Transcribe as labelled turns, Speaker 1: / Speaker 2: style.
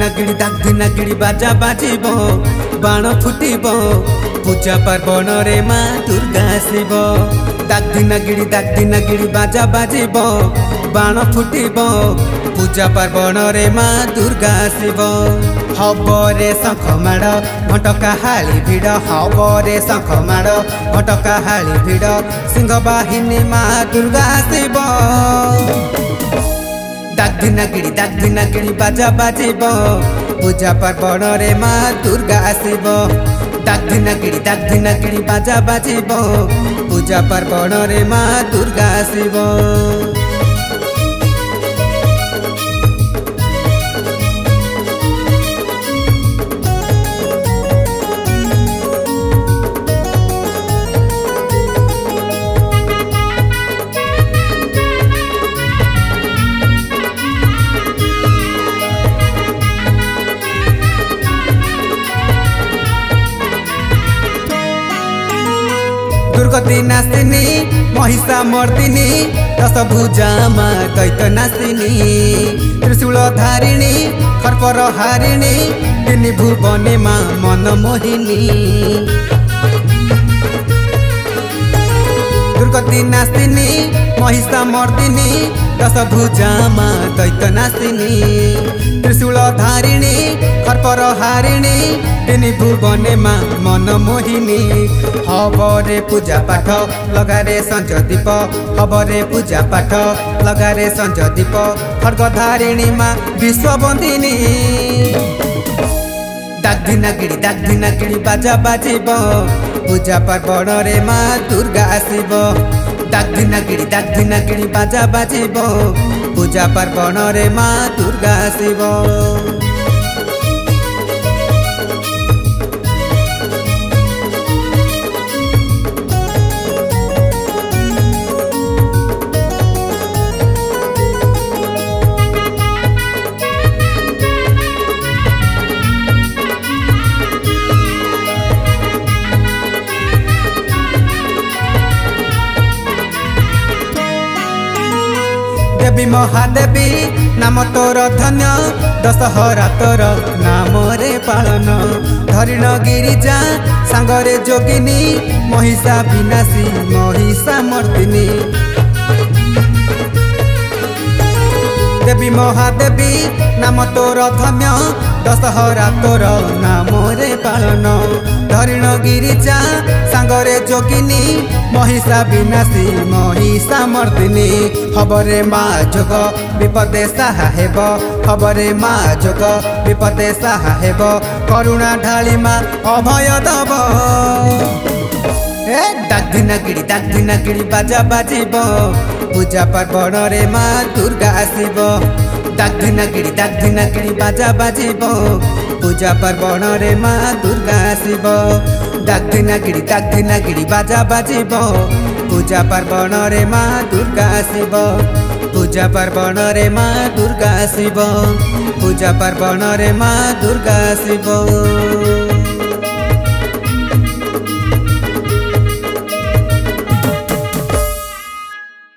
Speaker 1: दागिड़ी बाजा बाजिब बाण फुटिब पूजा पार्वण रे माँ दुर्गा आसिब। दागिड़ी बाजा बाजिब बाण फुटिब पूजा पार्वण रे माँ दुर्गा आसिब। हब रे शंख माड़ घटका हाली भिड़ हब रे शंख माड़ घटका हाली भिड़ सिंह बाहिनी माँ दुर्गा आसिब। दागिड़ी बाजा बाजिब पूजा पार्वण रे माँ दुर्गा आसिब। दागिड़ी बाजा बाजिब पूजा पार्वण रे माँ दुर्गा आसिब। दुर्गति नासिनी महिषा मर्दिनी दश भुजा माँ दैत नासिनी त्रिशूल धारिणी खर्पर हारिणी तिनी भुवने माँ मन मोहिनी। दुर्गति नासिनी महिषा मर्दिनी दश भुजा माँ दैत नासिनी त्रिशूल धारिणी खर्पर हारिणी तिनी भुवने माँ मन मोहिनी। हबरे पूजा पाठ लगारे संज दीप हबरे पूजा पाठ लगारे संज दीप खड्ग धारिणी माँ विश्वबंदिनी। दागिड़ी बाजा बाजिब पूजा पार्वण रे माँ दुर्गा आसिब। दागिड़ी बाजा बाजिब पूजा पार्वण रे माँ दुर्गा आसिब। देवी महादेवी नाम तोर धन्य दशहरा तोर नाम रे पालन। धरिण गिरिजा सांगरे जोगिनी महिषा विनाशी महिषा मर्दिनी। देवी महादेवी नाम तोर धन्य दशहरा तोर नाम रे पालन। धरिण गिरिजा सांगरे जोगिनी महिषा विनाशी महिषा मर्दिनी। हबरे माँ जोग विपदे साहा हेब हबरे माँ जोग विपदे साहा हेब करुणा ढाली माँ अभय दब। दागिड़ी बाजा बाजिब पूजा पार्वण रे माँ दुर्गा आसिब। दागिड़ी बाजा बाजिब पूजा पार्वण रे माँ दुर्गा आसिब। दागिड़ी बाजा बाजिब पूजा पार्वण रे माँ दुर्गा आसिब। पूजा पार्वण रे माँ दुर्गा आसिब। पूजा पार्वण रे माँ दुर्गा आसिब।